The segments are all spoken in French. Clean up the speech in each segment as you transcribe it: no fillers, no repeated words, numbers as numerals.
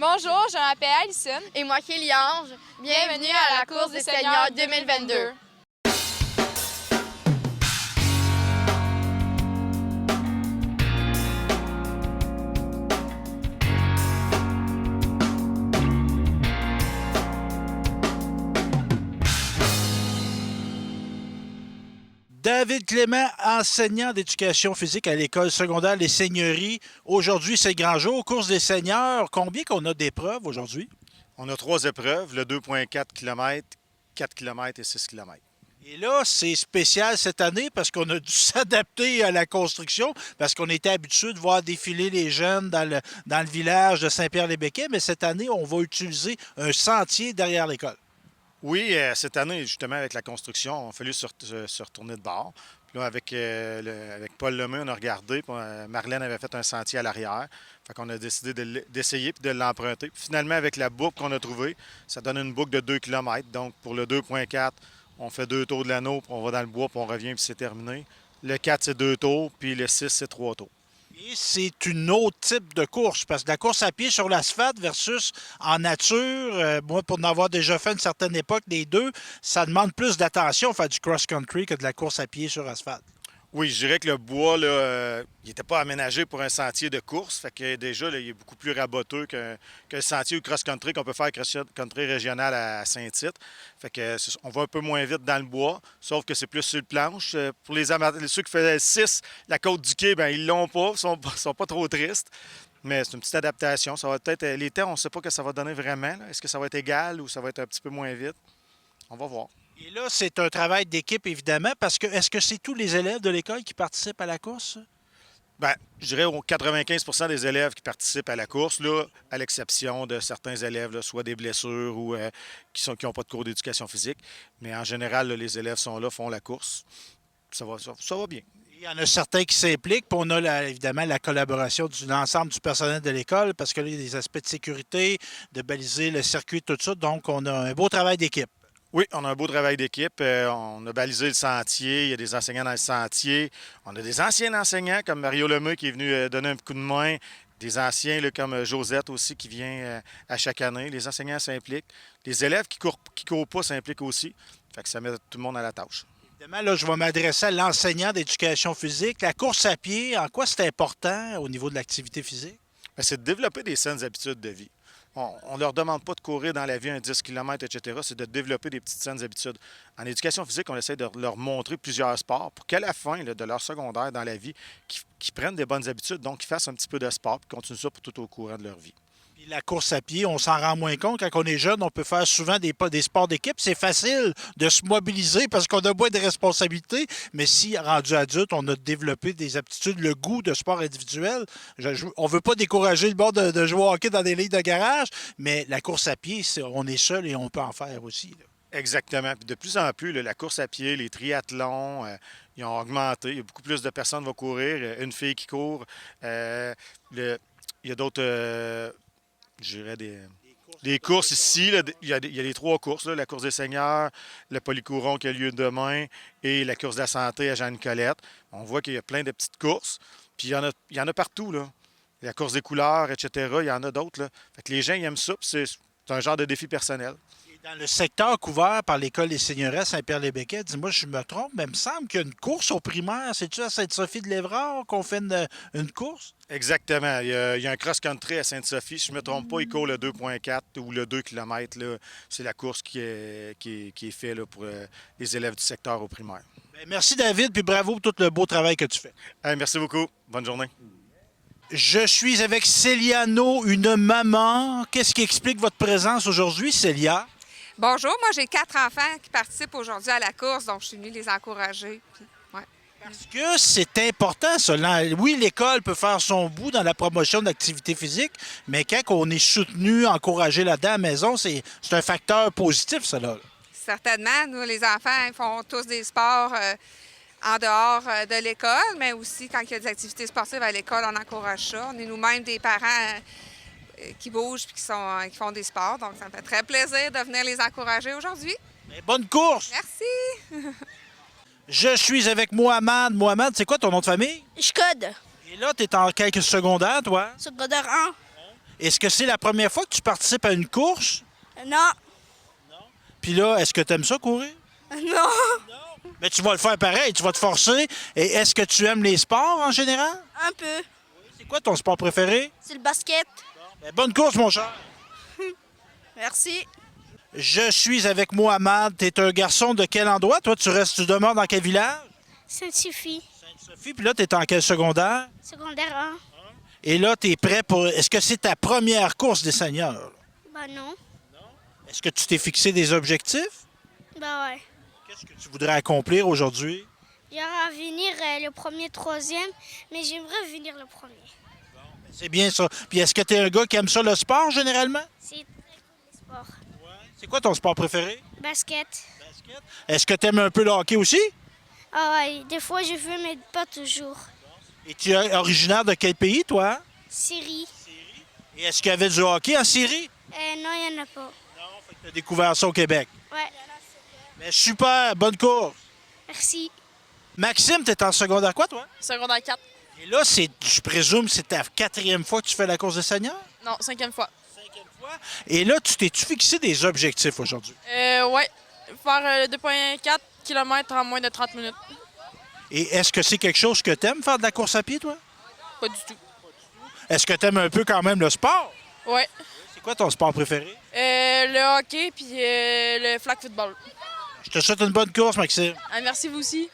Bonjour, je m'appelle Alison. Et moi, Kélie-Ange. Bienvenue à la course des seniors 2022. David Clément, enseignant d'éducation physique à l'école secondaire Les Seigneuries. Aujourd'hui, c'est le grand jour. Course des seniors. Combien qu'on a d'épreuves aujourd'hui? On a 3 épreuves, le 2,4 km, 4 km et 6 km. Et là, c'est spécial cette année parce qu'on a dû s'adapter à la construction, parce qu'on était habitué de voir défiler les jeunes dans le village de Saint-Pierre-les-Béquets, mais cette année, on va utiliser un sentier derrière l'école. Oui, cette année, justement, avec la construction, il a fallu se retourner de bord. Puis là, avec Paul Lemay, on a regardé, puis Marlène avait fait un sentier à l'arrière. Fait qu'on a décidé d'essayer puis de l'emprunter. Puis finalement, avec la boucle qu'on a trouvée, ça donne une boucle de 2 km. Donc, pour le 2,4, on fait 2 tours de l'anneau, puis on va dans le bois, puis on revient, puis c'est terminé. Le 4, c'est 2 tours, puis le 6, c'est 3 tours. Et c'est une autre type de course, parce que la course à pied sur l'asphalte versus en nature, moi, pour en avoir déjà fait une certaine époque, les deux, ça demande plus d'attention faire du cross-country que de la course à pied sur asphalte. Oui, je dirais que le bois, là, il n'était pas aménagé pour un sentier de course. Fait que déjà, là, il est beaucoup plus raboteux qu'un sentier ou cross-country qu'on peut faire cross-country régional à Saint-Tite. Fait que on va un peu moins vite dans le bois, sauf que c'est plus sur le planche. Pour les amateurs, ceux qui faisaient 6, la côte du quai, ben ils l'ont pas, ils sont pas trop tristes. Mais c'est une petite adaptation. Ça va peut-être. Les temps, on ne sait pas que ça va donner vraiment. Est-ce que ça va être égal ou ça va être un petit peu moins vite? On va voir. Et là, c'est un travail d'équipe, évidemment, parce que est-ce que c'est tous les élèves de l'école qui participent à la course? Bien, je dirais aux 95 des élèves qui participent à la course, là, à l'exception de certains élèves, là, soit des blessures ou qui n'ont pas de cours d'éducation physique. Mais en général, là, les élèves sont là, font la course. Ça va bien. Il y en a certains qui s'impliquent, puis on a évidemment la collaboration de l'ensemble du personnel de l'école, parce que là, il y a des aspects de sécurité, de baliser le circuit, tout ça. Donc, on a un beau travail d'équipe. Oui, on a un beau travail d'équipe. On a balisé le sentier. Il y a des enseignants dans le sentier. On a des anciens enseignants comme Mario Lemay qui est venu donner un coup de main. Des anciens là, comme Josette aussi qui vient à chaque année. Les enseignants s'impliquent. Les élèves qui courent pas s'impliquent aussi. Fait que ça met tout le monde à la tâche. Évidemment, là, je vais m'adresser à l'enseignant d'éducation physique. La course à pied, en quoi c'est important au niveau de l'activité physique? Bien, c'est de développer des saines habitudes de vie. On ne leur demande pas de courir dans la vie un 10 km, etc. C'est de développer des petites saines habitudes. En éducation physique, on essaie de leur montrer plusieurs sports pour qu'à la fin là, de leur secondaire dans la vie, qu'ils prennent des bonnes habitudes, donc qu'ils fassent un petit peu de sport et continuent ça pour tout au courant de leur vie. Puis la course à pied, on s'en rend moins compte. Quand on est jeune, on peut faire souvent des sports d'équipe. C'est facile de se mobiliser parce qu'on a moins de responsabilités. Mais si, rendu adulte, on a développé des aptitudes, le goût de sport individuel, on ne veut pas décourager le bord de jouer au hockey dans des ligues de garage, mais la course à pied, on est seul et on peut en faire aussi, là. Exactement. Puis de plus en plus, là, la course à pied, les triathlons, ils ont augmenté. Il y a beaucoup plus de personnes qui vont courir. Une fille qui court. Il y a d'autres... je dirais des courses ici. Là, il y a les 3 courses, là, la course des seniors, le polycouron qui a lieu demain et la course de la santé à Jean-Nicolette. On voit qu'il y a plein de petites courses. Puis il y en a partout. Là. La course des couleurs, etc. Il y en a d'autres. Là. Fait que les gens ils aiment ça. Puis c'est un genre de défi personnel. Dans le secteur couvert par l'école des Seigneuries à Saint-Pierre-les-Béquets, dis-moi, je me trompe, mais il me semble qu'il y a une course au primaire. C'est-tu à Sainte-Sophie-de-Lévrard qu'on fait une course? Exactement. Il y a un cross-country à Sainte-Sophie. Si je ne me trompe pas, il court le 2,4 ou le 2 km. C'est la course qui est faite pour les élèves du secteur au primaire. Bien, merci David, puis bravo pour tout le beau travail que tu fais. Merci beaucoup. Bonne journée. Je suis avec Céliano, une maman. Qu'est-ce qui explique votre présence aujourd'hui, Célia? Bonjour, moi j'ai 4 enfants qui participent aujourd'hui à la course, donc je suis venue les encourager. Parce que c'est important, ça. Oui, l'école peut faire son bout dans la promotion de l'activité physique, mais quand on est soutenu, encouragé là-dedans à la maison, c'est un facteur positif, ça, là. Certainement, nous les enfants ils font tous des sports en dehors de l'école, mais aussi quand il y a des activités sportives à l'école, on encourage ça. On est nous-mêmes des parents qui bougent et qui font des sports. Donc, ça me fait très plaisir de venir les encourager aujourd'hui. Mais bonne course! Merci! Je suis avec Mohamed. Mohamed, c'est quoi ton nom de famille? Je code. Et là, tu es en quelques secondaires, toi? Secondaire 1. Est-ce que c'est la première fois que tu participes à une course? Non. Puis là, est-ce que tu aimes ça courir? Non. Mais tu vas le faire pareil, tu vas te forcer. Et est-ce que tu aimes les sports en général? Un peu. C'est quoi ton sport préféré? C'est le basket. Ben, bonne course, mon cher. Merci. Je suis avec Mohamed. Tu es un garçon de quel endroit? Toi, tu demeures dans quel village? Sainte-Sophie. Sainte-Sophie. Puis là, tu es en quel secondaire? Secondaire 1. Et là, tu es prêt pour. Est-ce que c'est ta première course des seniors? Bah non. Est-ce que tu t'es fixé des objectifs? Bah ouais. Qu'est-ce que tu voudrais accomplir aujourd'hui? Il y aura à venir le premier, troisième, mais j'aimerais venir le premier. C'est bien ça. Puis est-ce que tu es un gars qui aime ça le sport généralement? C'est très cool le sport. C'est quoi ton sport préféré? Basket. Est-ce que tu aimes un peu le hockey aussi? Ah ouais, des fois je veux, mais pas toujours. Et tu es originaire de quel pays, toi? Syrie. Et est-ce qu'il y avait du hockey en Syrie? Non, il n'y en a pas. Tu as découvert ça au Québec. Ouais. Mais super, bonne course. Merci. Maxime, tu es en secondaire quoi, toi? Secondaire 4. Et là, je présume, c'est ta 4e fois que tu fais la course des seniors? Non, 5e fois. 5e fois. Et là, t'es-tu fixé des objectifs aujourd'hui? Ouais. Faire 2,4 km en moins de 30 minutes. Et est-ce que c'est quelque chose que tu aimes faire de la course à pied, toi? Pas du tout. Est-ce que tu aimes un peu quand même le sport? Ouais. C'est quoi ton sport préféré? Le hockey puis le flag football. Je te souhaite une bonne course, Maxime. Ah, merci vous aussi.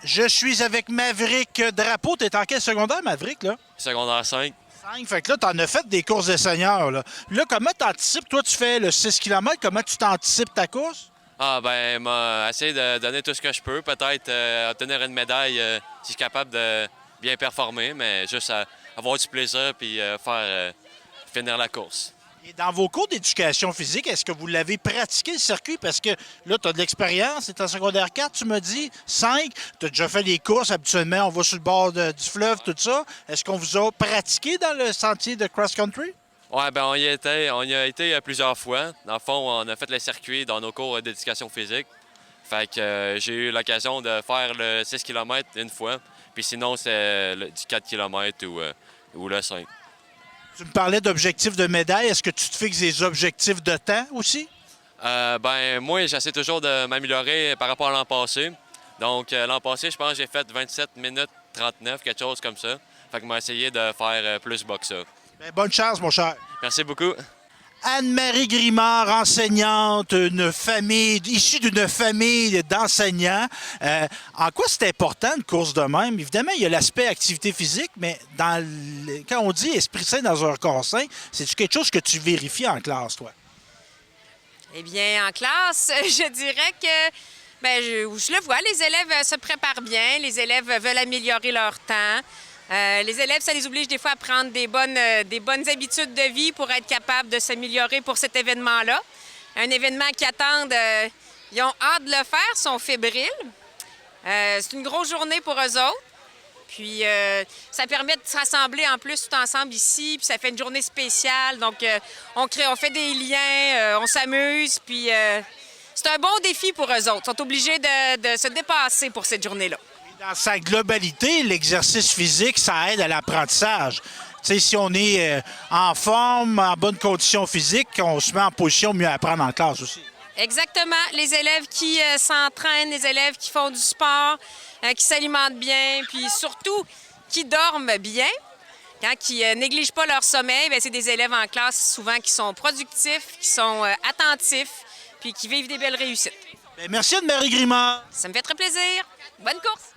Je suis avec Maverick Drapeau. T'es en quel secondaire, Maverick, là? Secondaire 5. 5. Fait que là, t'en as fait des courses de seniors, là. Là, comment t'anticipes? Toi, tu fais le 6 km. Comment tu t'anticipes ta course? Ah, ben, m'a essayé de donner tout ce que je peux. Peut-être obtenir une médaille si je suis capable de bien performer, mais juste avoir du plaisir puis finir la course. Et dans vos cours d'éducation physique, est-ce que vous l'avez pratiqué, le circuit? Parce que là, tu as de l'expérience. C'est en secondaire 4, tu m'as dit. 5, tu as déjà fait des courses. Habituellement, on va sur le bord du fleuve, tout ça. Est-ce qu'on vous a pratiqué dans le sentier de cross-country? Ouais, ben on y a été plusieurs fois. Dans le fond, on a fait le circuit dans nos cours d'éducation physique. Fait que j'ai eu l'occasion de faire le 6 km une fois. Puis sinon, c'est du 4 km ou le 5. Tu me parlais d'objectifs de médaille. Est-ce que tu te fixes des objectifs de temps aussi? Ben moi, j'essaie toujours de m'améliorer par rapport à l'an passé. Donc, l'an passé, je pense que j'ai fait 27 minutes 39, quelque chose comme ça. Fait que m'a essayé de faire plus bas que ça. Bien, bonne chance, mon cher. Merci beaucoup. Anne-Marie Grimard, enseignante, issue d'une famille d'enseignants. En quoi c'est important une course de même? Évidemment, il y a l'aspect activité physique, mais quand on dit esprit sain dans un corps sain, c'est-tu quelque chose que tu vérifies en classe, toi? Eh bien, en classe, je dirais que je le vois, les élèves se préparent bien, les élèves veulent améliorer leur temps. Les élèves, ça les oblige des fois à prendre des bonnes habitudes de vie pour être capables de s'améliorer pour cet événement-là. Un événement qu'ils attendent, ils ont hâte de le faire, sont fébriles. C'est une grosse journée pour eux autres. Puis ça permet de se rassembler en plus tout ensemble ici, puis ça fait une journée spéciale. Donc on fait des liens, on s'amuse, puis c'est un bon défi pour eux autres. Ils sont obligés de se dépasser pour cette journée-là. Dans sa globalité, l'exercice physique, ça aide à l'apprentissage. Tu sais, si on est en forme, en bonne condition physique, on se met en position mieux à apprendre en classe aussi. Exactement. Les élèves qui s'entraînent, les élèves qui font du sport, qui s'alimentent bien, puis surtout qui dorment bien, qui négligent pas leur sommeil, bien, c'est des élèves en classe souvent qui sont productifs, qui sont attentifs, puis qui vivent des belles réussites. Bien, merci Anne-Marie Grimard. Ça me fait très plaisir. Bonne course!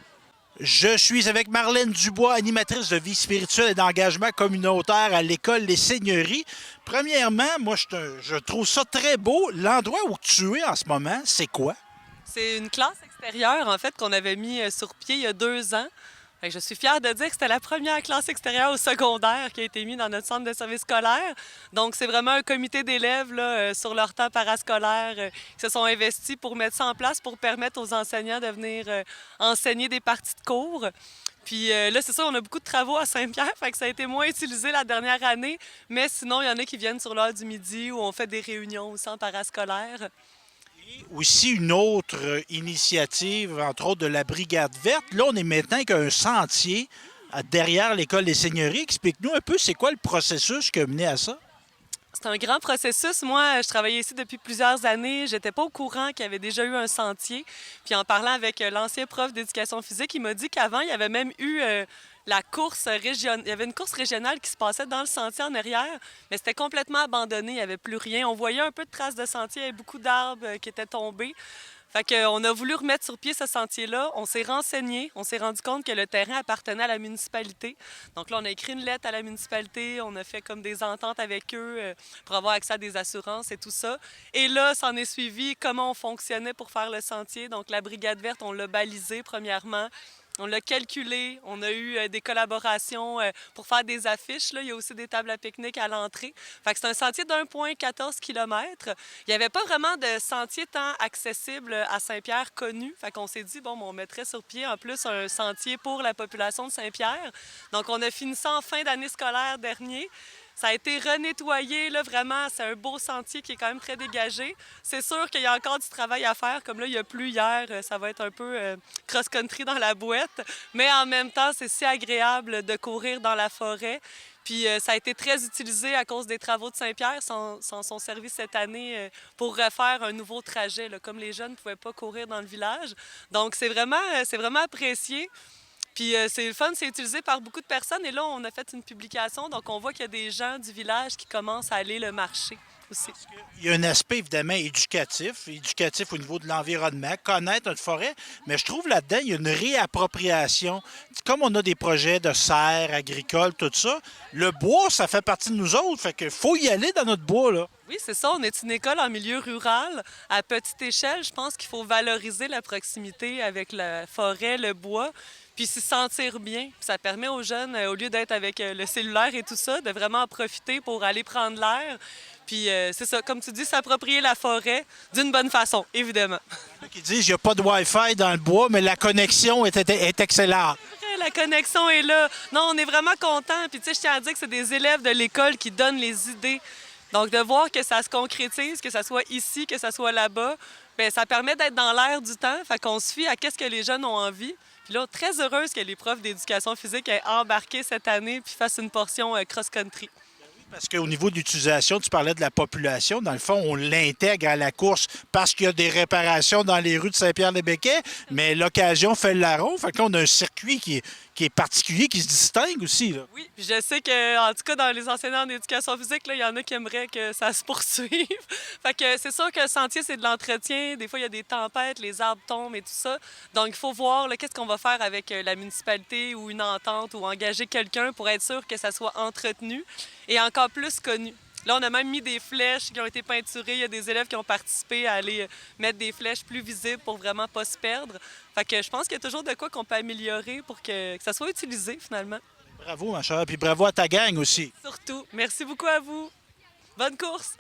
Je suis avec Marlène Dubois, animatrice de vie spirituelle et d'engagement communautaire à l'École Les Seigneuries. Premièrement, moi, je trouve ça très beau. L'endroit où tu es en ce moment, c'est quoi? C'est une classe extérieure, en fait, qu'on avait mis sur pied il y a 2 ans. Fait que je suis fière de dire que c'était la première classe extérieure au secondaire qui a été mise dans notre centre de service scolaire. Donc, c'est vraiment un comité d'élèves là, sur leur temps parascolaire qui se sont investis pour mettre ça en place pour permettre aux enseignants de venir enseigner des parties de cours. Puis là, c'est ça, on a beaucoup de travaux à Saint-Pierre, fait que ça a été moins utilisé la dernière année. Mais sinon, il y en a qui viennent sur l'heure du midi où on fait des réunions au centre parascolaire. Aussi une autre initiative, entre autres de la Brigade verte. Là, on est maintenant avec un sentier derrière l'École des seigneuries. Explique-nous un peu, c'est quoi le processus qui a mené à ça? C'est un grand processus. Moi, je travaillais ici depuis plusieurs années. J'étais pas au courant qu'il y avait déjà eu un sentier. Puis en parlant avec l'ancien prof d'éducation physique, il m'a dit qu'avant, il y avait même eu la course régionale. Il y avait une course régionale qui se passait dans le sentier en arrière, mais c'était complètement abandonné. Il n'y avait plus rien. On voyait un peu de traces de sentier. Il y avait beaucoup d'arbres qui étaient tombés. Fait qu'on a voulu remettre sur pied ce sentier-là. On s'est renseigné. On s'est rendu compte que le terrain appartenait à la municipalité. Donc là, on a écrit une lettre à la municipalité. On a fait comme des ententes avec eux pour avoir accès à des assurances et tout ça. Et là, s'en est suivi comment on fonctionnait pour faire le sentier. Donc la brigade verte, on l'a balisé premièrement. On l'a calculé, on a eu des collaborations pour faire des affiches. Là. Il y a aussi des tables à pique-nique à l'entrée. Fait que c'est un sentier d'1,14 km. Il n'y avait pas vraiment de sentier tant accessible à Saint-Pierre connu. Fait qu'on s'est dit, bon, on mettrait sur pied en plus un sentier pour la population de Saint-Pierre. Donc, on a fini ça en fin d'année scolaire dernier. Ça a été renettoyé, là, vraiment. C'est un beau sentier qui est quand même très dégagé. C'est sûr qu'il y a encore du travail à faire. Comme là, il n'y a plus hier, ça va être un peu cross-country dans la boîte. Mais en même temps, c'est si agréable de courir dans la forêt. Puis ça a été très utilisé à cause des travaux de Saint-Pierre. S'en sont servis cette année pour refaire un nouveau trajet, là, comme les jeunes ne pouvaient pas courir dans le village. Donc, c'est vraiment apprécié. Puis c'est le fun, c'est utilisé par beaucoup de personnes. Et là, on a fait une publication, donc on voit qu'il y a des gens du village qui commencent à aller le marcher aussi. Il y a un aspect évidemment éducatif au niveau de l'environnement, connaître notre forêt, mais je trouve là-dedans, il y a une réappropriation. Comme on a des projets de serre, agricole, tout ça, le bois, ça fait partie de nous autres, fait qu'il faut y aller dans notre bois, là. Oui, c'est ça. On est une école en milieu rural. À petite échelle, je pense qu'il faut valoriser la proximité avec la forêt, le bois, puis s'y sentir bien. Ça permet aux jeunes, au lieu d'être avec le cellulaire et tout ça, de vraiment en profiter pour aller prendre l'air. Puis c'est ça, comme tu dis, s'approprier la forêt d'une bonne façon, évidemment. Il y en a qui disent qu'il n'y a pas de Wi-Fi dans le bois, mais la connexion est excellente. La connexion est là. Non, on est vraiment contents. Puis tu sais, je tiens à dire que c'est des élèves de l'école qui donnent les idées. Donc, de voir que ça se concrétise, que ça soit ici, que ça soit là-bas, bien, ça permet d'être dans l'air du temps. Fait qu'on se fie à qu'est-ce que les jeunes ont envie. Puis là, très heureuse que les profs d'éducation physique aient embarqué cette année puis fassent une portion cross-country. Parce qu'au niveau de l'utilisation, tu parlais de la population. Dans le fond, on l'intègre à la course parce qu'il y a des réparations dans les rues de Saint-Pierre-les-Béquets, mais l'occasion fait le larron. Fait qu'on a un circuit qui est particulier, qui se distingue aussi, là. Oui, puis je sais qu'en tout cas, dans les enseignants d'éducation physique, il y en a qui aimeraient que ça se poursuive. Fait que c'est sûr que le sentier, c'est de l'entretien. Des fois, il y a des tempêtes, les arbres tombent et tout ça. Donc, il faut voir qu'est-ce qu'on va faire avec la municipalité ou une entente ou engager quelqu'un pour être sûr que ça soit entretenu et encore plus connu. Là, on a même mis des flèches qui ont été peinturées. Il y a des élèves qui ont participé à aller mettre des flèches plus visibles pour vraiment pas se perdre. Fait que je pense qu'il y a toujours de quoi qu'on peut améliorer pour que ça soit utilisé, finalement. Bravo, ma chère, puis bravo à ta gang aussi. Surtout. Merci beaucoup à vous. Bonne course!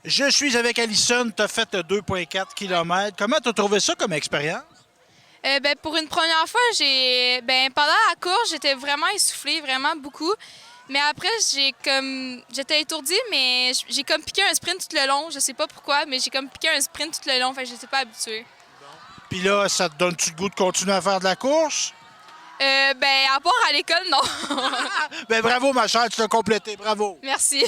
Je suis avec Alison, tu as fait 2,4 km. Comment tu as trouvé ça comme expérience? Pour une première fois, pendant la course, j'étais vraiment essoufflée, vraiment beaucoup. Mais après, j'étais étourdie, mais j'ai comme piqué un sprint tout le long. Je sais pas pourquoi, mais j'ai comme piqué un sprint tout le long, fait que j'étais pas habituée. Puis là, ça te donne-tu le goût de continuer à faire de la course? À part à l'école, non. Bravo, ma chère, tu l'as complété. Bravo. Merci.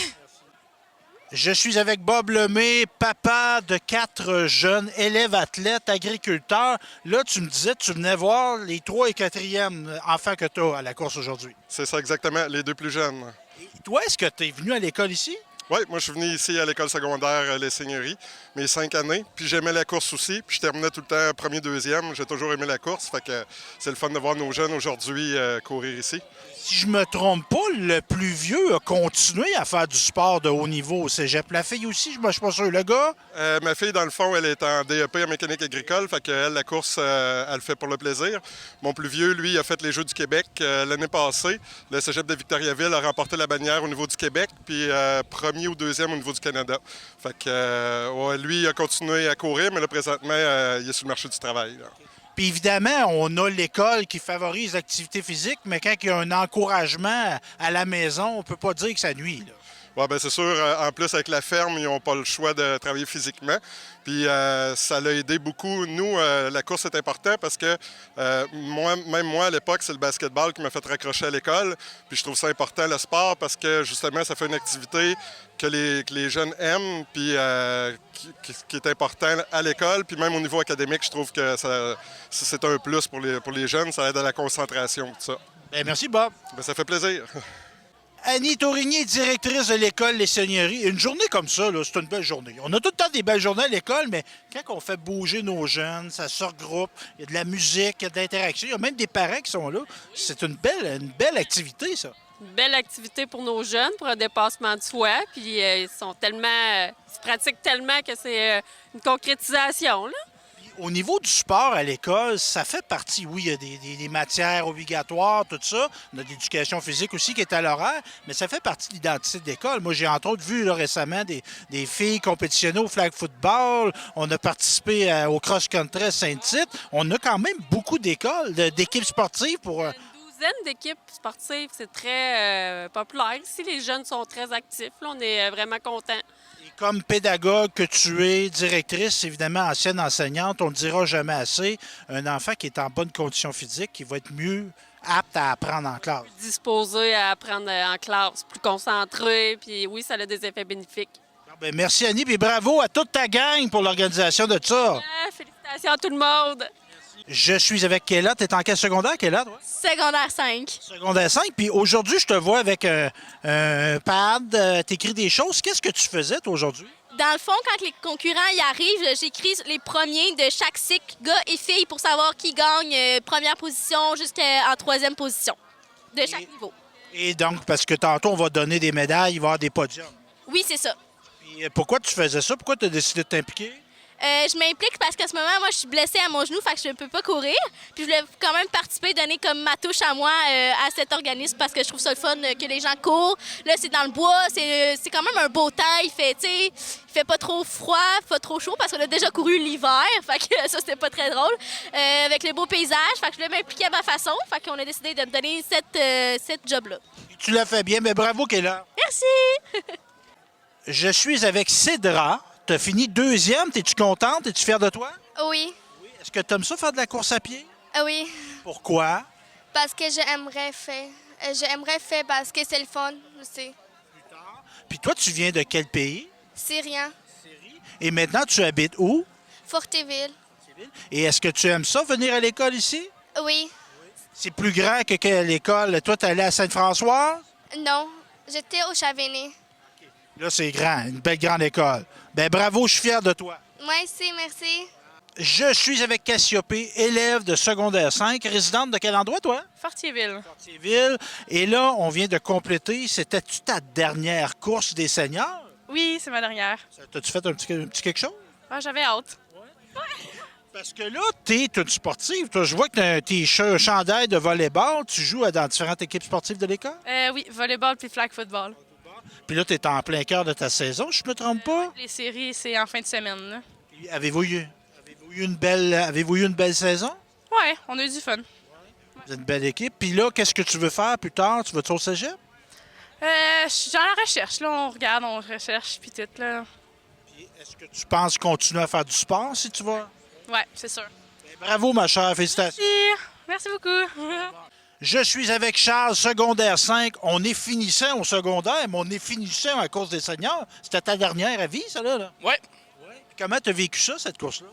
Je suis avec Bob Lemay, papa de 4 jeunes élèves athlètes, agriculteurs. Là, tu me disais que tu venais voir les 3 et 4e enfants que tu as à la course aujourd'hui. C'est ça exactement, les 2 plus jeunes. Et toi, est-ce que tu es venu à l'école ici? Oui, moi je suis venu ici à l'école secondaire Les Seigneuries, mes 5 années. Puis j'aimais la course aussi, puis je terminais tout le temps premier, deuxième. J'ai toujours aimé la course, fait que c'est le fun de voir nos jeunes aujourd'hui courir ici. Si je me trompe pas, le plus vieux a continué à faire du sport de haut niveau au cégep. La fille aussi, je ne suis pas sûr. Le gars? Ma fille, dans le fond, elle est en DEP en mécanique agricole, fait qu'elle, la course, elle le fait pour le plaisir. Mon plus vieux, lui, a fait les Jeux du Québec l'année passée. Le cégep de Victoriaville a remporté la bannière au niveau du Québec, puis premier ou deuxième au niveau du Canada. Fait que lui, il a continué à courir, mais là, présentement, il est sur le marché du travail. Là. Puis évidemment, on a l'école qui favorise l'activité physique, mais quand il y a un encouragement à la maison, on ne peut pas dire que ça nuit. Là. Oui, bien c'est sûr. En plus, avec la ferme, ils n'ont pas le choix de travailler physiquement. Puis ça l'a aidé beaucoup. Nous, la course est importante parce que moi, à l'époque, c'est le basketball qui m'a fait raccrocher à l'école. Puis je trouve ça important, le sport, parce que justement, ça fait une activité que les jeunes aiment, puis qui est important à l'école. Puis même au niveau académique, je trouve que c'est un plus pour les jeunes. Ça aide à la concentration, tout ça. Bien, merci, Bob. Bien, ça fait plaisir. Annie Taurigny, directrice de l'école Les Seigneuries. Une journée comme ça, là, c'est une belle journée. On a tout le temps des belles journées à l'école, mais quand on fait bouger nos jeunes, ça se regroupe, il y a de la musique, il y a de l'interaction, il y a même des parents qui sont là. C'est une belle activité, ça. Une belle activité pour nos jeunes, pour un dépassement de soi. Puis ils sont tellement... ils se pratiquent tellement que c'est une concrétisation, là. Au niveau du sport à l'école, ça fait partie, oui, il y a des matières obligatoires, tout ça. On a de l'éducation physique aussi qui est à l'horaire, mais ça fait partie de l'identité de l'école. Moi, j'ai entre autres vu là, récemment des filles compétitionner au flag football. On a participé au cross-country à Saint-Tite. On a quand même beaucoup d'écoles, d'équipes sportives pour... Une douzaine d'équipes sportives, c'est très populaire. Ici, les jeunes sont très actifs. Là, on est vraiment contents. Comme pédagogue que tu es, directrice, évidemment ancienne enseignante, on ne le dira jamais assez, un enfant qui est en bonne condition physique, qui va être mieux apte à apprendre en classe. Disposé à apprendre en classe, plus concentré, puis oui, ça a des effets bénéfiques. Bien, merci Annie, et bravo à toute ta gang pour l'organisation de ça. Félicitations à tout le monde. Je suis avec Kéla. Tu es en quel secondaire, Kéla, toi? Secondaire 5. Secondaire 5. Puis aujourd'hui, je te vois avec un pad, t'écris des choses. Qu'est-ce que tu faisais, toi, aujourd'hui? Dans le fond, quand les concurrents y arrivent, j'écris les premiers de chaque cycle, gars et filles, pour savoir qui gagne première position jusqu'en 3e position de chaque niveau. Et donc, parce que tantôt, on va donner des médailles, il va y avoir des podiums. Oui, c'est ça. Puis pourquoi tu faisais ça? Pourquoi tu as décidé de t'impliquer? Je m'implique parce qu'à ce moment, moi, je suis blessée à mon genou, fait que je ne peux pas courir. Puis je voulais quand même participer, donner comme ma touche à moi à cet organisme parce que je trouve ça le fun que les gens courent. Là, c'est dans le bois, c'est quand même un beau temps. Il fait pas trop froid, pas trop chaud parce qu'on a déjà couru l'hiver. Fait que ça, c'était pas très drôle. Avec le beau paysage, fait que je voulais m'impliquer à ma façon. Fait qu'on a décidé de me donner cette job-là. Tu l'as fait bien, mais bravo, Kéla. Merci! Je suis avec Cédra. Tu as fini 2e. Es-tu contente? Es-tu fière de toi? Oui. Est-ce que tu aimes ça faire de la course à pied? Oui. Pourquoi? Parce que j'aimerais faire. J'aimerais faire parce que c'est le fun aussi. Puis toi, tu viens de quel pays? Syrien. Et maintenant, tu habites où? Fortéville. Et est-ce que tu aimes ça, venir à l'école ici? Oui. C'est plus grand que l'école. Toi, tu allé à Sainte-Françoise? Non. J'étais au Chavigny. Là, c'est grand. Une belle grande école. Ben bravo, je suis fier de toi. Moi aussi, merci. Je suis avec Cassiopée, élève de secondaire 5, résidente de quel endroit, toi? Fortierville. Fortierville. Et là, on vient de compléter. C'était-tu ta dernière course des seniors? Oui, c'est ma dernière. T'as-tu fait un petit quelque chose? Ah, j'avais hâte. Parce que là, t'es une sportive. Toi, je vois que t'as un t-shirt, un chandail de volleyball. Tu joues dans différentes équipes sportives de l'école? Oui, volleyball puis flag football. Puis là, tu es en plein cœur de ta saison, je ne me trompe pas? Les séries, c'est en fin de semaine. Là. Puis avez-vous eu une belle saison? Ouais, on a eu du fun. Vous êtes une belle équipe. Puis là, qu'est-ce que tu veux faire plus tard? Tu vas-tu au cégep? Je suis dans la recherche. Là, on regarde, on recherche, puis tout. Là. Est-ce que tu penses continuer à faire du sport si tu vas? Ouais, c'est sûr. Bravo, ma chère. Félicitations. Merci beaucoup. Je suis avec Charles, secondaire 5. On est finissant au secondaire, mais on est finissant à course des seniors. C'était ta dernière à vie, ça, là? Oui. Comment tu as vécu ça, cette course-là?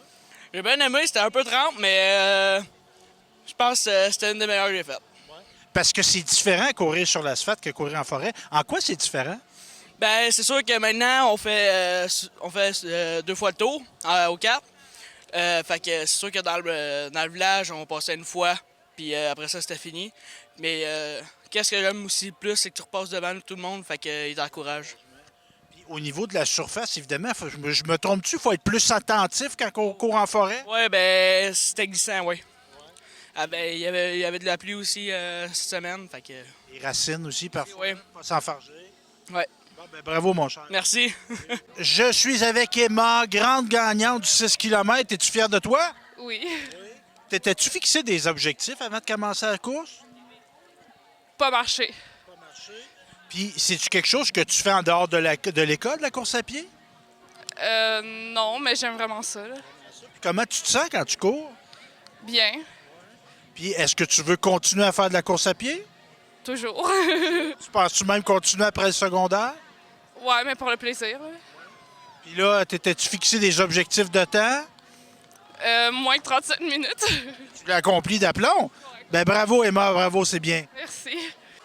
J'ai bien aimé, c'était un peu trempe, mais je pense que c'était une des meilleures que j'ai faites. Parce que c'est différent courir sur l'asphalte que courir en forêt. En quoi c'est différent? Ben, c'est sûr que maintenant, on fait 2 fois le tour au cap. Fait que c'est sûr que dans le village, on passait une fois, puis après ça, c'était fini. Mais qu'est-ce que j'aime aussi plus, c'est que tu repasses devant tout le monde, fait qu'il t'encourage. Au niveau de la surface, évidemment, je me trompe-tu, il faut être plus attentif quand on court en forêt? Oui, ben c'était glissant, oui. Ah, ben, il y avait de la pluie aussi cette semaine, fait que... Les racines aussi, parfois, oui. Pas s'enfarger. Oui. Bon, ben, bravo, mon cher. Merci. Je suis avec Emma, grande gagnante du 6 km. Es-tu fière de toi? Oui. T'étais-tu fixé des objectifs avant de commencer la course? Pas marché. Puis, c'est-tu quelque chose que tu fais en dehors de l'école, la course à pied? Non, mais j'aime vraiment ça. Là. Puis comment tu te sens quand tu cours? Bien. Puis, est-ce que tu veux continuer à faire de la course à pied? Toujours. Tu penses-tu même continuer après le secondaire? Ouais, mais pour le plaisir. Puis là, t'étais-tu fixé des objectifs de temps? Moins de 37 minutes. Tu l'as accompli d'aplomb? Ben bravo, Emma, bravo, c'est bien. Merci.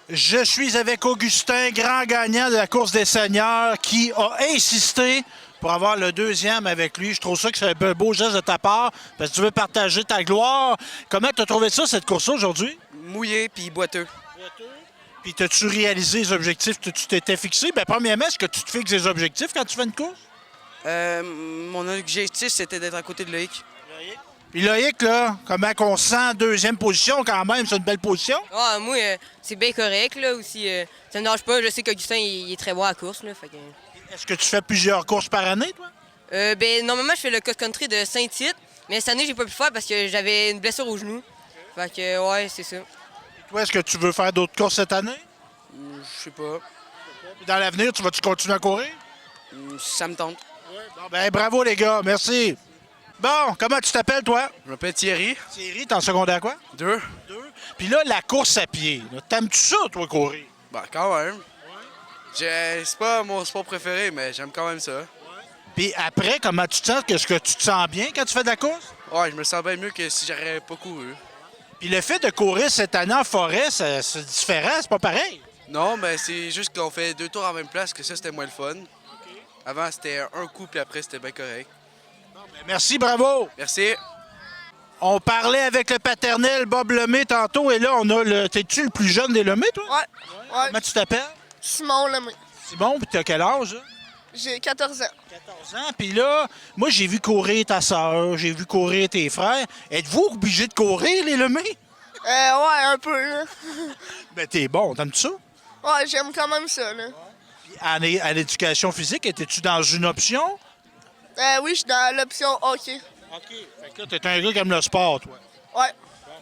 Je suis avec Augustin, grand gagnant de la course des seniors, qui a insisté pour avoir le deuxième avec lui. Je trouve ça que c'est un beau geste de ta part, parce que tu veux partager ta gloire. Comment tu as trouvé ça, cette course-là, aujourd'hui? Mouillé puis boiteux. Puis, t'as-tu réalisé les objectifs que tu t'étais fixé? Bien, premièrement, est-ce que tu te fixes des objectifs quand tu fais une course? Mon objectif, c'était d'être à côté de Loïc. Puis Loïc, là, comment qu'on se sent deuxième position quand même? C'est une belle position? Ah, moi, c'est bien correct, là, aussi. Ça me dérange pas. Je sais qu'Augustin, il est très bon à la course, là, fait que... Est-ce que tu fais plusieurs courses par année, toi? Ben, normalement, je fais le cross-country de Saint-Tite, mais cette année, j'ai pas pu le faire parce que j'avais une blessure au genou. Fait que, ouais, c'est ça. Toi, est-ce que tu veux faire d'autres courses cette année? Je sais pas. Puis dans l'avenir, tu vas-tu continuer à courir? Ça me tente. Bon, ben, bravo, les gars. Merci. Bon, comment tu t'appelles, toi? Je m'appelle Thierry. Thierry, t'es en secondaire quoi? 2. Puis là, la course à pied, là, t'aimes-tu ça, toi, courir? Ben, quand même. C'est pas mon sport préféré, mais j'aime quand même ça. Puis après, comment tu te sens? Est-ce que tu te sens bien quand tu fais de la course? Ouais, je me sens bien mieux que si j'aurais pas couru. Puis le fait de courir cette année en forêt, c'est différent, c'est pas pareil? Non, mais c'est juste qu'on fait 2 tours en même place, que ça, c'était moins le fun. Avant, c'était un coup, puis après, c'était bien correct. Merci, bravo! Merci. On parlait avec le paternel Bob Lemay tantôt, et là, on a le... T'es-tu le plus jeune des Lemay, toi? Ouais. Comment tu t'appelles? Simon Lemay. Simon, puis t'as quel âge, là? J'ai 14 ans. 14 ans, puis là, moi, j'ai vu courir ta sœur, j'ai vu courir tes frères. Êtes-vous obligés de courir, les Lemay? Ouais, un peu, là. Ben, t'es bon, t'aimes-tu ça? Ouais, j'aime quand même ça, là. Puis à l'éducation physique, étais-tu dans une option? Oui, je suis dans l'option hockey. OK. Fait que là, t'es un gars qui aime le sport, toi. Ouais.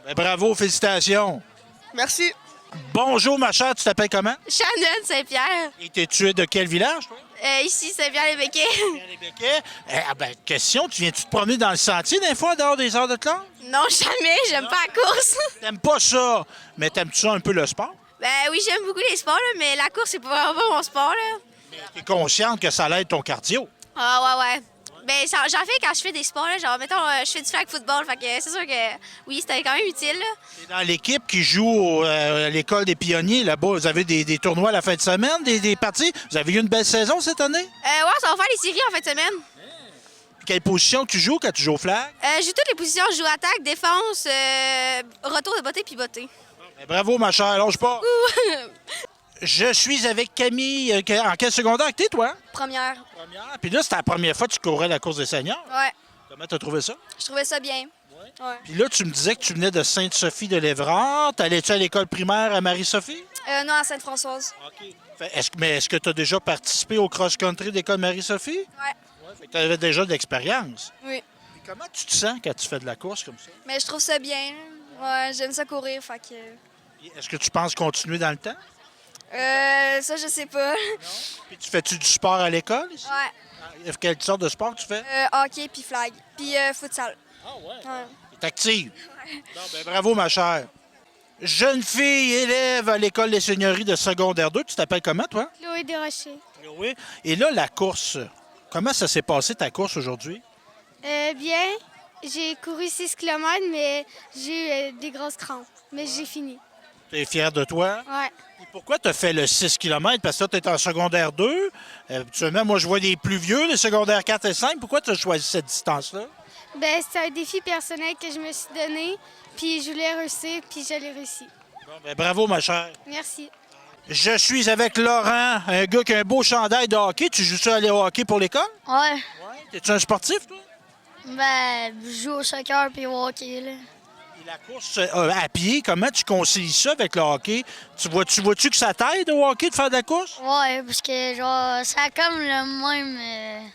Ben, bravo, félicitations. Merci. Bonjour, ma chère, tu t'appelles comment? Shannon Saint-Pierre. Et t'es-tu de quel village, toi? Ici, Saint-Pierre-les-Béquets. Question, tu viens-tu te promener dans le sentier des fois, dehors des heures de classe? Non, jamais. J'aime pas la course. T'aimes pas ça, mais t'aimes-tu ça un peu le sport? Ben oui, j'aime beaucoup les sports, là, mais la course, c'est pas vraiment mon sport, là. T'es consciente que ça l'aide ton cardio? Ah, ouais. Ben, j'en fais quand je fais des sports, là. Genre, mettons, je fais du flag football, fait que c'est sûr que, oui, c'était quand même utile, là. T'es dans l'équipe qui joue à l'école des pionniers, là-bas. Vous avez des tournois à la fin de semaine, des parties. Vous avez eu une belle saison cette année? Ouais, ça va faire les séries en fin de semaine. Puis quelle position tu joues quand tu joues au flag? J'ai toutes les positions. Je joue attaque, défense, retour de beauté puis beauté. Ben, bravo, ma chère, lâche pas. Je suis avec Camille. En quel secondaire que t'es, toi? Première. Puis là, c'était la première fois que tu courais la course des seniors. Ouais. Comment t'as trouvé ça? Je trouvais ça bien. Ouais. Puis là, tu me disais que tu venais de Sainte-Sophie de l'Évrard. T'allais-tu à l'école primaire à Marie-Sophie? Non, à Sainte-Françoise. Mais est-ce que tu as déjà participé au cross-country d'école Marie-Sophie? Ouais. Tu avais déjà de l'expérience. Oui. Puis comment tu te sens quand tu fais de la course comme ça? Mais je trouve ça bien. Ouais, j'aime ça courir, fait que... Est-ce que tu penses continuer dans le temps? Ça, je sais pas. Puis tu fais-tu du sport à l'école ici? Ouais. Quelle sorte de sport tu fais? Hockey puis flag. Puis futsal. Ah ouais? Ouais. Tu es active. Bon, ben, bravo, ma chère. Jeune fille, élève à l'école des seigneuries de secondaire 2. Tu t'appelles comment, toi? Chloé Desrochers. Chloé. Et là, la course. Comment ça s'est passé, ta course aujourd'hui? Bien, j'ai couru 6 km, mais j'ai eu des grosses crampes. Mais j'ai fini. Tu es fière de toi? Ouais. Et pourquoi tu as fait le 6 km? Parce que là, tu es en secondaire 2. Habituellement, moi, je vois des plus vieux, les secondaires 4 et 5. Pourquoi tu as choisi cette distance-là? Ben, c'est un défi personnel que je me suis donné, puis je voulais réussir, puis je l'ai réussi. Bon, ben, bravo, ma chère. Merci. Je suis avec Laurent, un gars qui a un beau chandail de hockey. Tu joues ça aller au hockey pour l'école? Ouais. Es-tu un sportif, toi? Ben, je joue au soccer puis au hockey, là. Et la course à pied, comment tu concilies ça avec le hockey? Tu vois-tu que ça t'aide au hockey de faire de la course? Ouais, parce que, genre, ça a comme le même...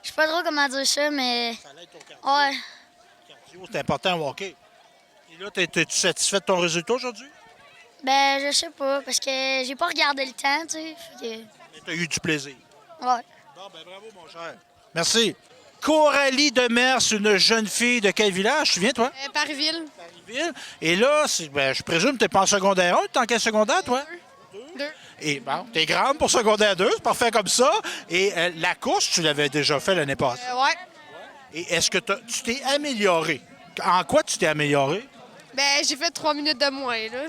Je sais pas trop comment dire ça, mais... Ça l'aide ton cardio. Ouais. C'est important au hockey. Et là, es-tu satisfait de ton résultat aujourd'hui? Ben, je sais pas, parce que j'ai pas regardé le temps, tu sais. Mais tu as eu du plaisir. Ouais. Bon, ben bravo, mon cher. Merci. Coralie Demers, une jeune fille de quel village? Tu viens, toi? Parisville. Parisville. Et là, je présume que tu n'es pas en secondaire 1. Tu es en quel secondaire, toi? 2. Et bon, tu es grande pour secondaire 2, c'est parfait comme ça. Et la course, tu l'avais déjà fait l'année passée. Ouais. Et est-ce que tu t'es amélioré? En quoi tu t'es amélioré? Ben, j'ai fait 3 minutes de moins, là.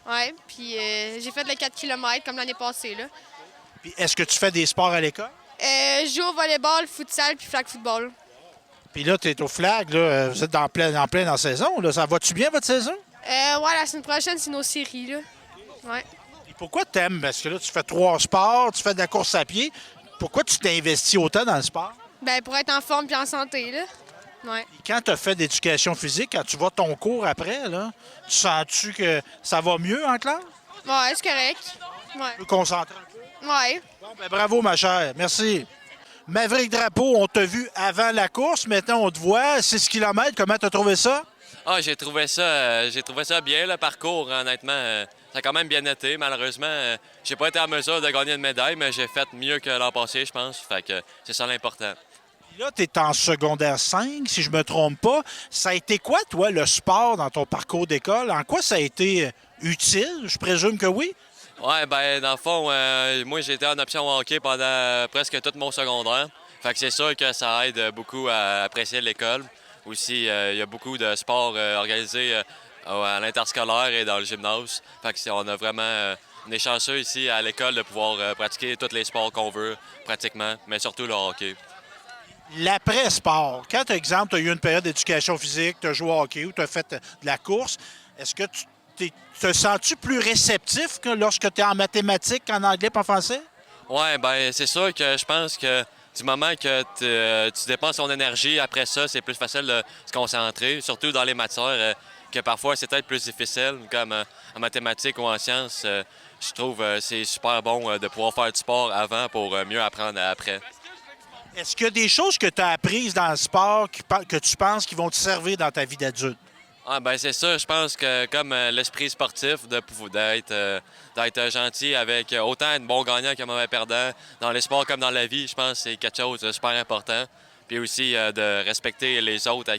Ouais, puis j'ai fait les 4 km comme l'année passée, là. Puis est-ce que tu fais des sports à l'école? Je joue au volleyball, futsal puis flag football. Puis là, tu es au flag, là, vous êtes en pleine saison. Là. Ça va-tu bien, votre saison? Ouais, la semaine prochaine, c'est nos séries, là. Ouais. Et pourquoi tu aimes? Parce que là, tu fais 3 sports, tu fais de la course à pied. Pourquoi tu t'es investi autant dans le sport? Ben, pour être en forme puis en santé, là. Ouais. Et quand tu as fait d'éducation physique, quand tu vas ton cours après, là, tu sens-tu que ça va mieux en classe? Ouais, c'est correct. Ouais. Tu peux concentrer un peu? Ouais. Bon, ben, bravo, ma chère. Merci. Maverick Drapeau, on t'a vu avant la course. Maintenant, on te voit. 6 km, comment t'as trouvé ça? Ah, j'ai trouvé ça bien, le parcours, honnêtement. Ça a quand même bien été. Malheureusement, j'ai pas été en mesure de gagner une médaille, mais j'ai fait mieux que l'an passé, je pense. Fait que c'est ça l'important. Puis là, tu es en secondaire 5, si je me trompe pas. Ça a été quoi, toi, le sport dans ton parcours d'école? En quoi ça a été utile? Je présume que oui. Ouais, ben dans le fond, moi j'ai été en option hockey pendant presque tout mon secondaire. Fait que c'est sûr que ça aide beaucoup à apprécier l'école. Aussi, il y a beaucoup de sports organisés à l'interscolaire et dans le gymnase. Fait que on a vraiment... on est chanceux ici à l'école de pouvoir pratiquer tous les sports qu'on veut, pratiquement, mais surtout le hockey. L'après-sport, quand, par exemple, tu as eu une période d'éducation physique, tu as joué au hockey ou tu as fait de la course, est-ce que te sens-tu plus réceptif que lorsque tu es en mathématiques, en anglais et en français? Oui, bien, c'est sûr que je pense que du moment que tu dépenses ton énergie, après ça, c'est plus facile de se concentrer, surtout dans les matières que parfois c'est peut-être plus difficile, comme en mathématiques ou en sciences. Je trouve que c'est super bon de pouvoir faire du sport avant pour mieux apprendre après. Est-ce qu'il y a des choses que tu as apprises dans le sport que tu penses qui vont te servir dans ta vie d'adulte? Ah, ben c'est ça. Je pense que comme l'esprit sportif, d'être gentil avec autant être bon gagnant que mauvais perdant, dans les sports comme dans la vie, je pense que c'est quelque chose de super important. Puis aussi de respecter les autres,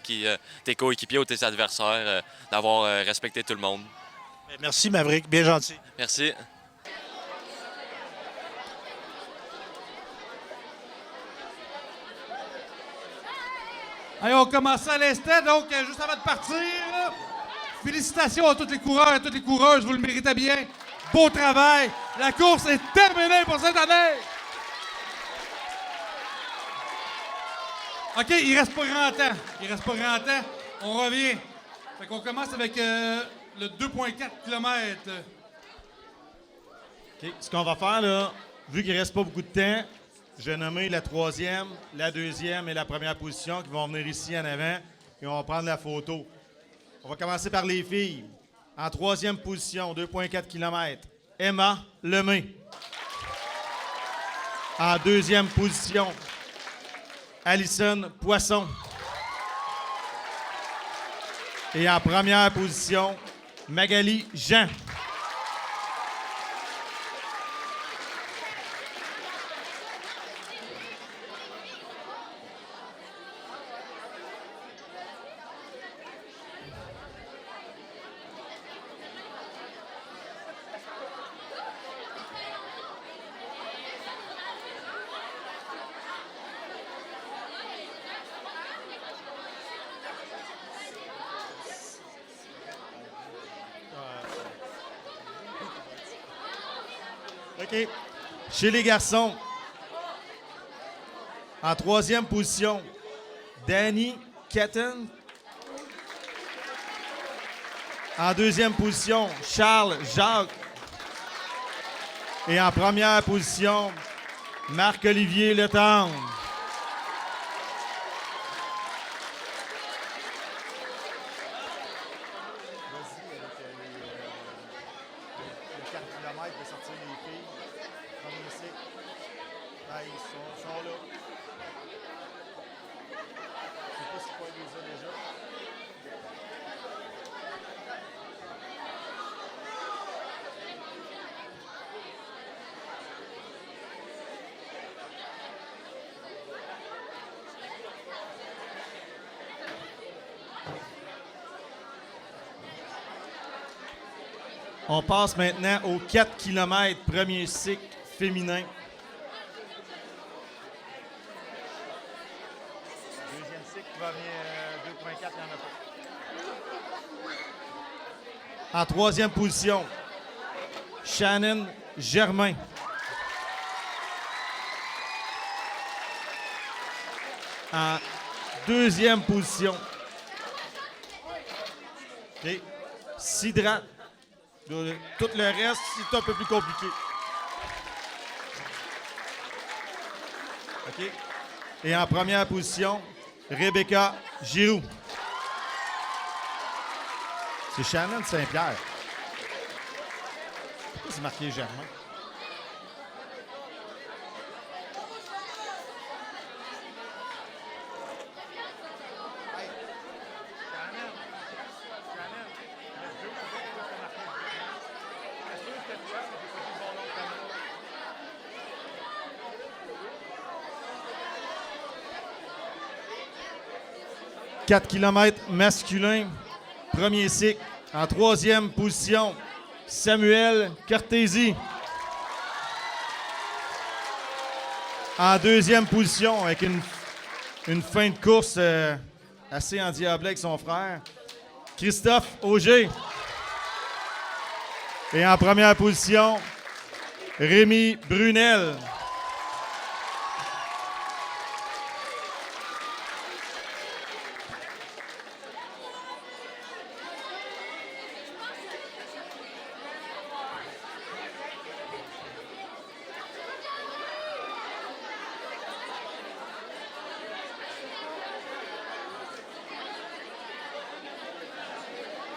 tes coéquipiers ou tes adversaires, d'avoir respecté tout le monde. Merci, Maverick. Bien gentil. Merci. Allez, on commence à l'instant, donc juste avant de partir, félicitations à tous les coureurs et à toutes les coureuses, vous le méritez bien. Beau travail. La course est terminée pour cette année. OK, il reste pas grand temps. On revient. Fait qu'on commence avec le 2,4 km. OK, ce qu'on va faire, là, vu qu'il reste pas beaucoup de temps, je vais nommer la 3e, la 2e et la première position qui vont venir ici en avant et on va prendre la photo. On va commencer par les filles. En troisième position, 2,4 km, Emma Lemay. En deuxième position, Alison Poisson. Et en première position, Magali Jean. OK. Chez les garçons, en troisième position, Danny Ketten. En deuxième position, Charles Jacques. Et en première position, Marc-Olivier Letendre. On passe maintenant au 4 km premier cycle féminin. Deuxième cycle, premier 2,4, il n'y en a pas. En troisième position, Shannon Germain. En deuxième position, okay, Sidra. Tout le reste, c'est un peu plus compliqué. OK. Et en première position, Rebecca Giroux. C'est Shannon Saint-Pierre. Pourquoi c'est marqué Germain? « 4 km masculin, premier cycle. En troisième position, Samuel Cortési. En deuxième position, avec une fin de course assez endiablée avec son frère, Christophe Auger. Et en première position, Rémi Brunel.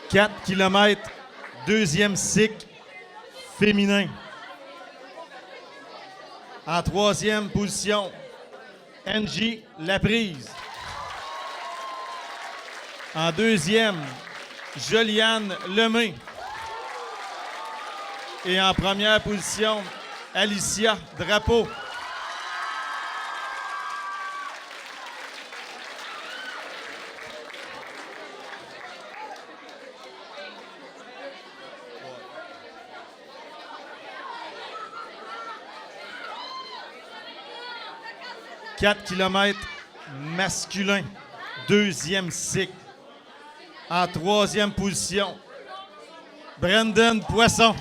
« 4 km, deuxième cycle féminin. En troisième position, Angie Laprise. En deuxième, Joliane Lemay. Et en première position, Alicia Drapeau. « 4 km masculin, deuxième cycle. En troisième position, Brandon Poisson.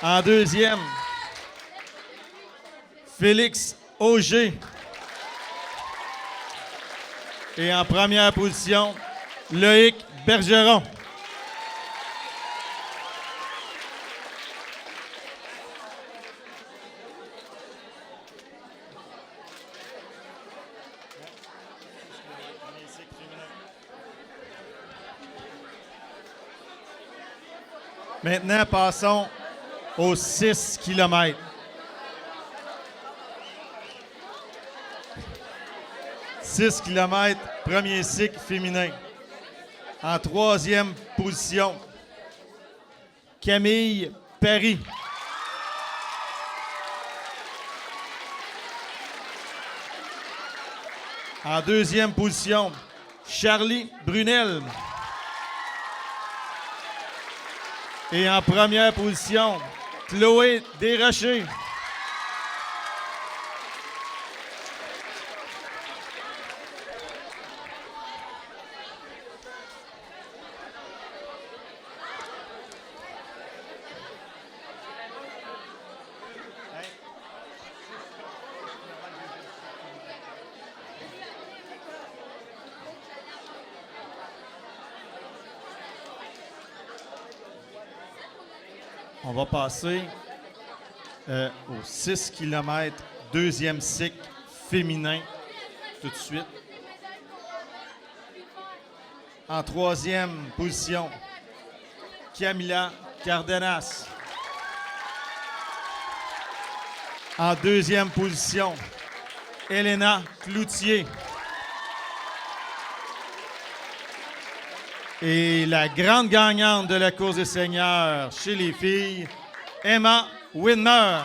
En deuxième, Félix Auger. Et en première position, Loïc Bergeron. Maintenant, passons aux 6 km. « 6 km, premier cycle féminin. En troisième position, Camille Paris. En deuxième position, Charlie Brunel. Et en première position, Chloé Desrochers. On va passer au 6 km, deuxième cycle féminin, tout de suite. En troisième position, Camila Cardenas. En deuxième position, Elena Cloutier. Et la grande gagnante de la course des seigneurs chez les filles, Emma Widmer.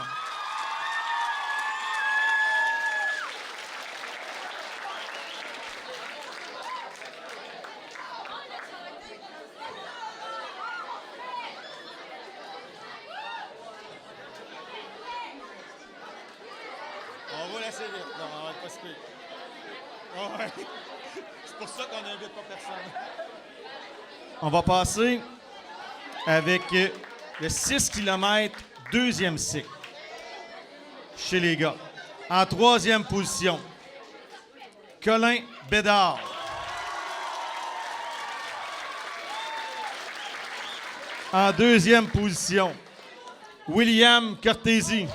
On va laisser vite. Non, on va pas se payer. Oh ouais. C'est pour ça qu'on n'invite pas personne. On va passer avec le 6 km, deuxième cycle, chez les gars. En troisième position, Colin Bédard. En deuxième position, William Cortési.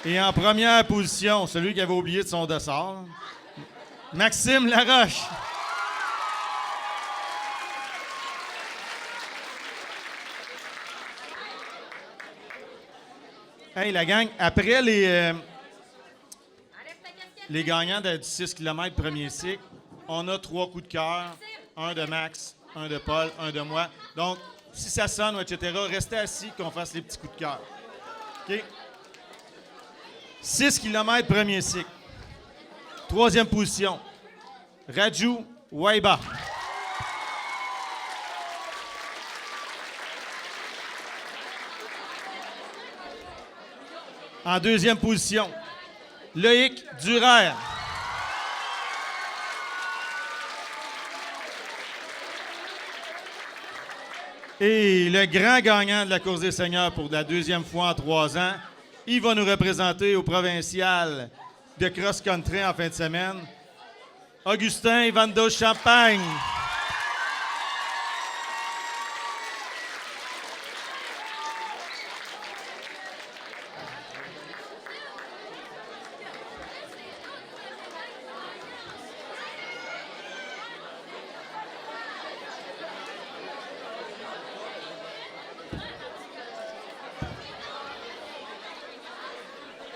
Et en première position, celui qui avait oublié de son dossard, Maxime Laroche. Hey, la gang, après les gagnants du 6 km premier cycle, on a 3 coups de cœur, un de Max, un de Paul, un de moi. Donc, si ça sonne, etc., restez assis qu'on fasse les petits coups de cœur. OK? 6 km premier cycle. Troisième position, Raju Waiba. En deuxième position, Loïc Durer. Et le grand gagnant de la course des seigneurs pour la deuxième fois en 3 ans, il va nous représenter au provincial de cross-country en fin de semaine, Augustin Vando Champagne.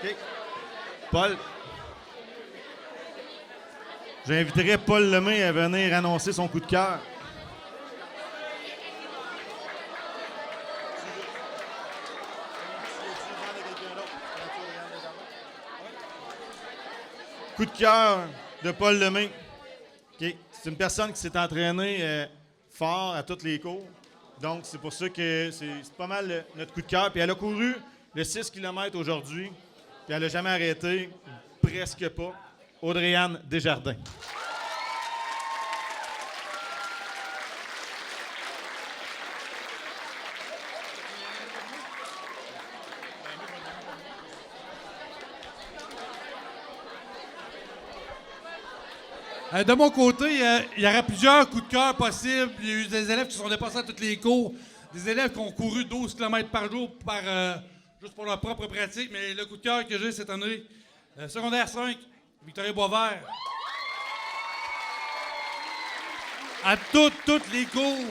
OK. Paul. J'inviterai Paul Lemay à venir annoncer son coup de cœur. Coup de cœur de Paul Lemay. Okay. C'est une personne qui s'est entraînée fort à tous les cours. Donc, c'est pour ça que c'est pas mal notre coup de cœur. Puis elle a couru le 6 km aujourd'hui. Puis elle n'a jamais arrêté, presque pas. Audrey-Anne Desjardins. De mon côté, il y aura plusieurs coups de cœur possibles. Il y a eu des élèves qui sont dépassés à tous les cours. Des élèves qui ont couru 12 km par jour juste pour leur propre pratique. Mais le coup de cœur que j'ai cette année, secondaire 5, Victoria Boisvert. à toutes les cours.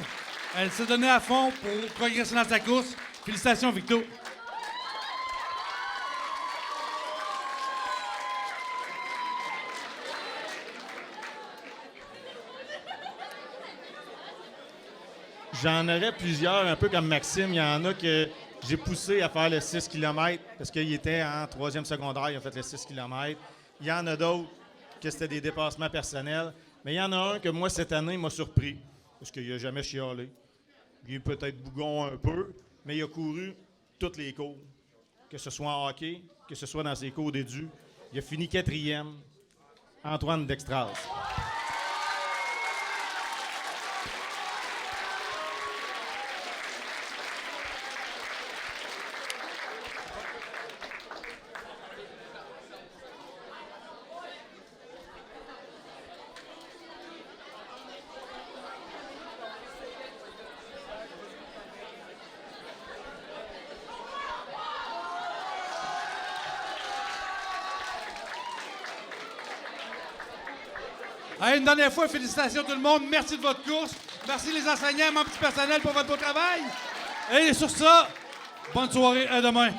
Elle s'est donnée à fond pour progresser dans sa course. Félicitations, Victo. J'en aurais plusieurs, un peu comme Maxime. Il y en a que j'ai poussé à faire le 6 km parce qu'il était en 3e secondaire, il a fait le 6 km. Il y en a d'autres que c'était des dépassements personnels. Mais il y en a un que moi, cette année, m'a surpris parce qu'il n'a jamais chialé. Il est peut-être bougon un peu, mais il a couru toutes les cours. Que ce soit en hockey, que ce soit dans ses cours d'édu. Il a fini 4e. Antoine Dextras. Hey, une dernière fois, félicitations tout le monde. Merci de votre course. Merci les enseignants, mon petit personnel pour votre beau travail. Et sur ça, bonne soirée, à demain.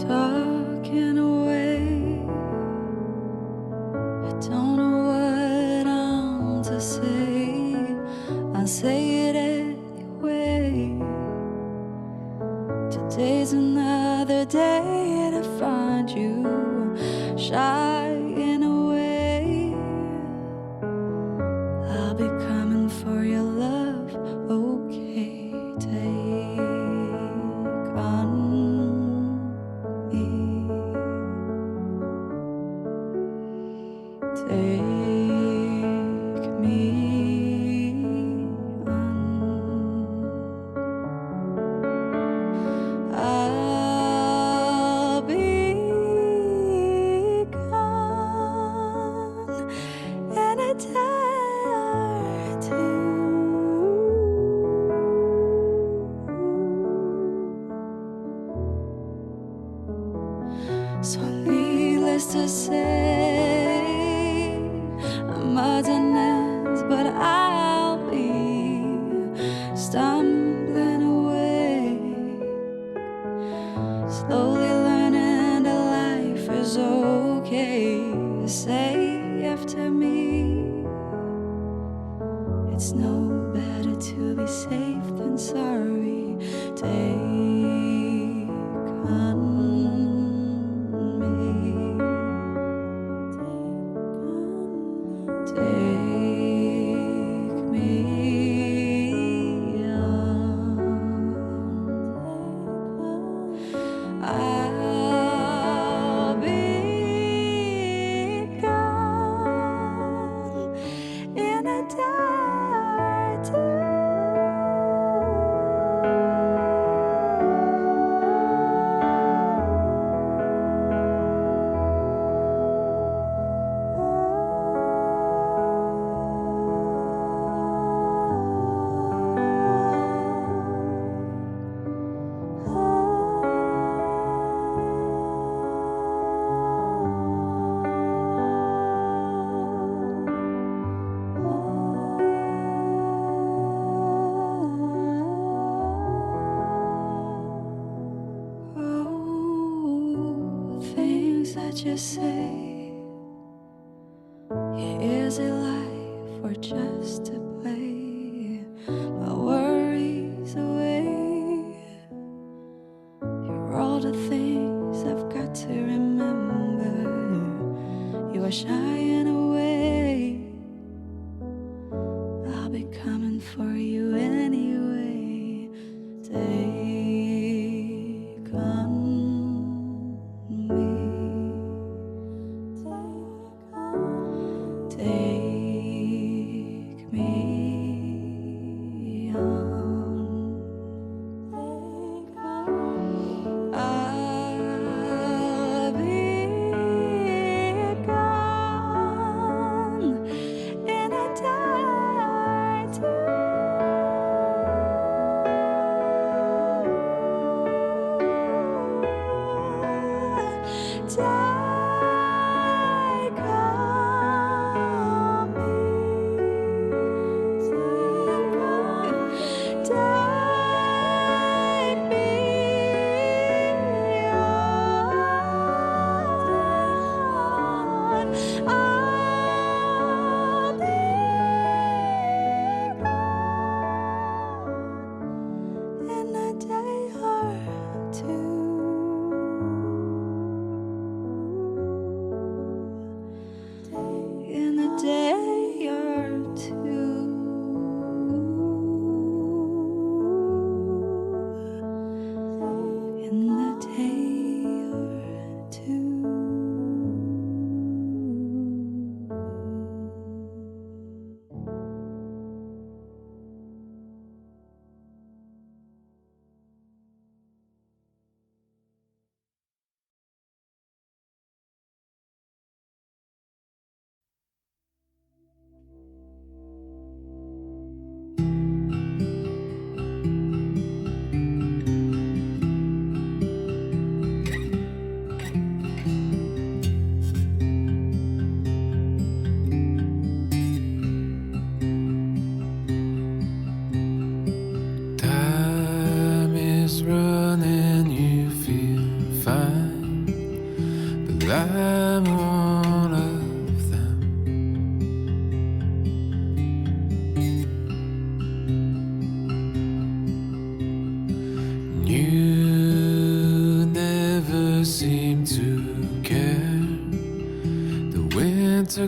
talking away. I don't know what I'm to say. I'll say it anyway. Today's another day to find you shying away. I'll be coming for your love, okay? Take on me. Take me on. I'll be gone in a day or two. So needless to say, I'm a dance, but I'll be stumbling away, slowly learning that life is okay. Say after me, it's no better to be safe than sorry. Take on me. Take me on. I'll be gone in a day or two. Oh, things that you say. Yeah, is it life or just to play my worries away? You're all the things I've got to remember. You are shying away. I'll be coming for you anyway. Take on me. Take me on. I'll be gone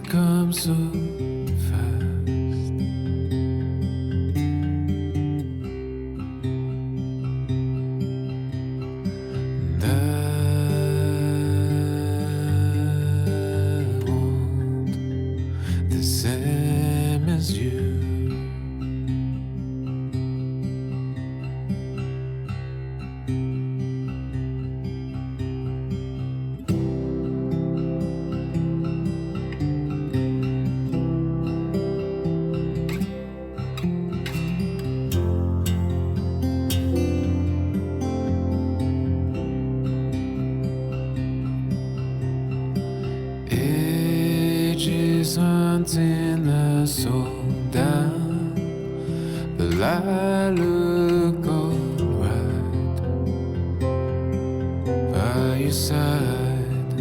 come so fast. And I want the same as you. Ages hunting the soul down, but I look alright by your side.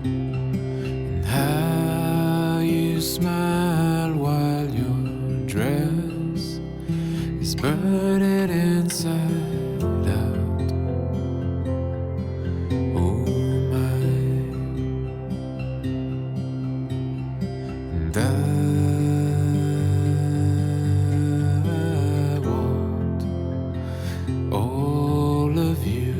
And how you smile while your dress is burning inside out. Oh my. And I want all of you.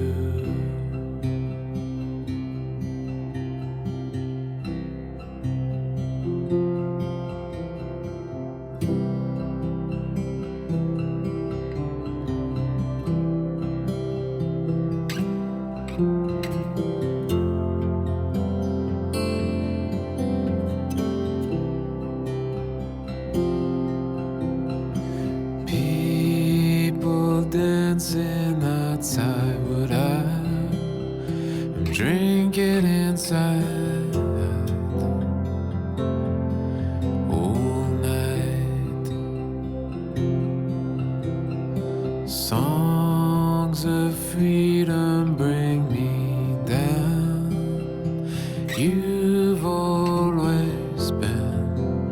People dancing outside what I'm drinking inside all night. Songs of freedom bring me down. You've always been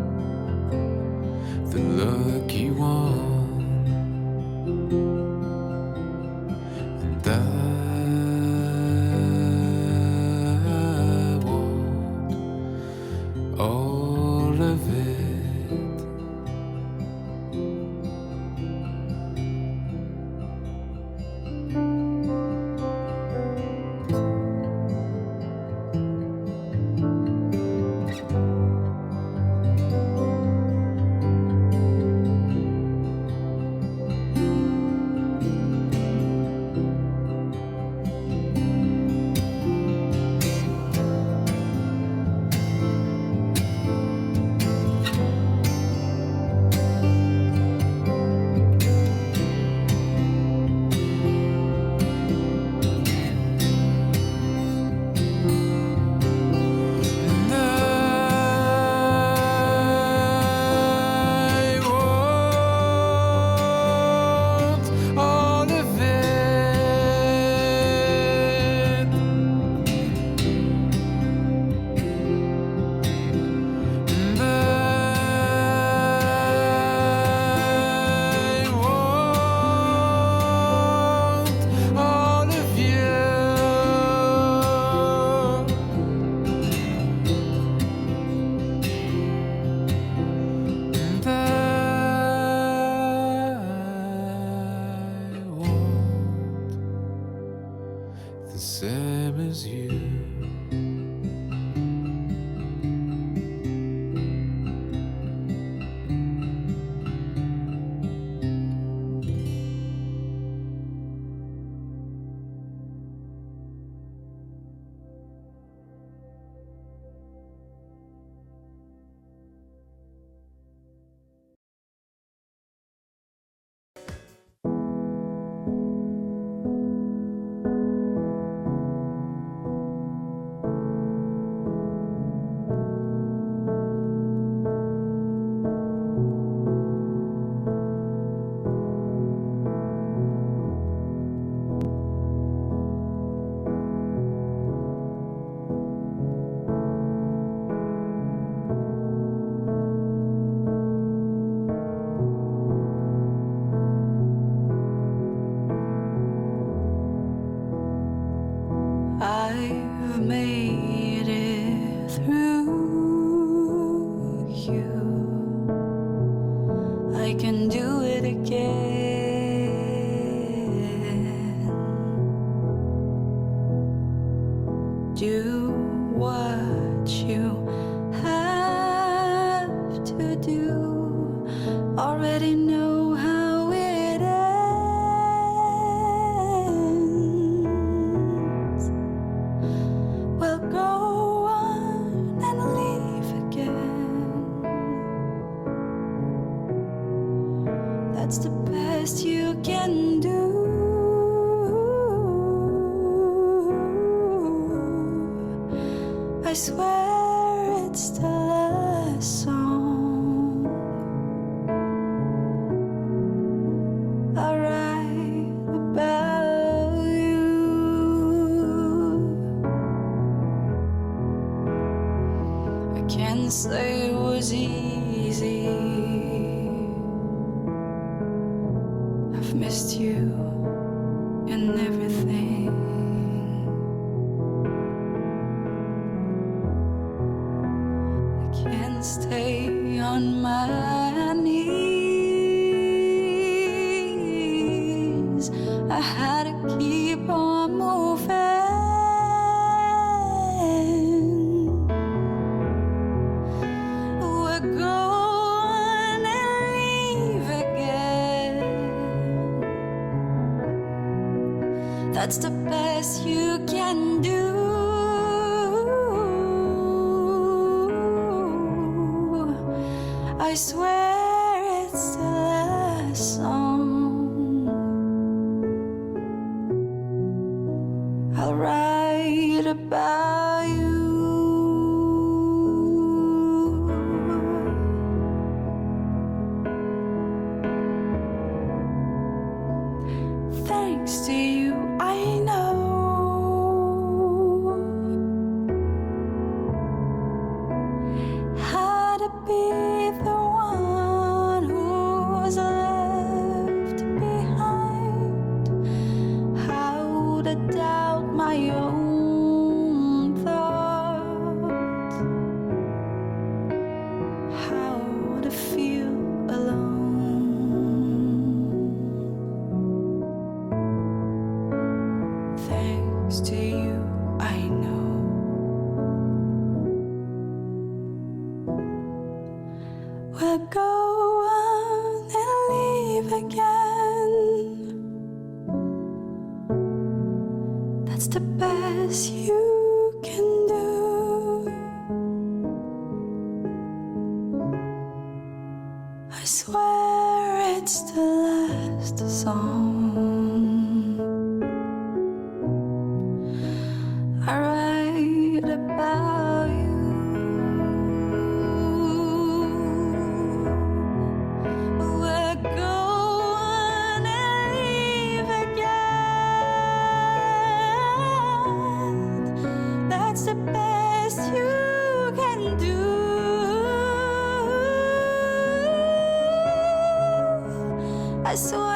the lucky one. And I want all of it. And I want all of it. And I want all of you. And I want the same as you. I've made it through do what you have to do. Already know how it ends. Well, go on and leave again. That's the best you can do. I swear it's the last song I write about you. I can't say it was easy. I've missed you and everything. Can't stay on my knees. I had to keep on moving. We're going and leave again. That's the best you can do. I swear it's the last song I'll write about you. Thanks to you, I know how to be the one who's left behind, how to doubt my own thoughts, how to feel alone. Thanks to you, I know. We'll go on and leave again. That's the best you can do. I swear it's the last song I write about you. We're going and leave again. That's the best you can do. I swear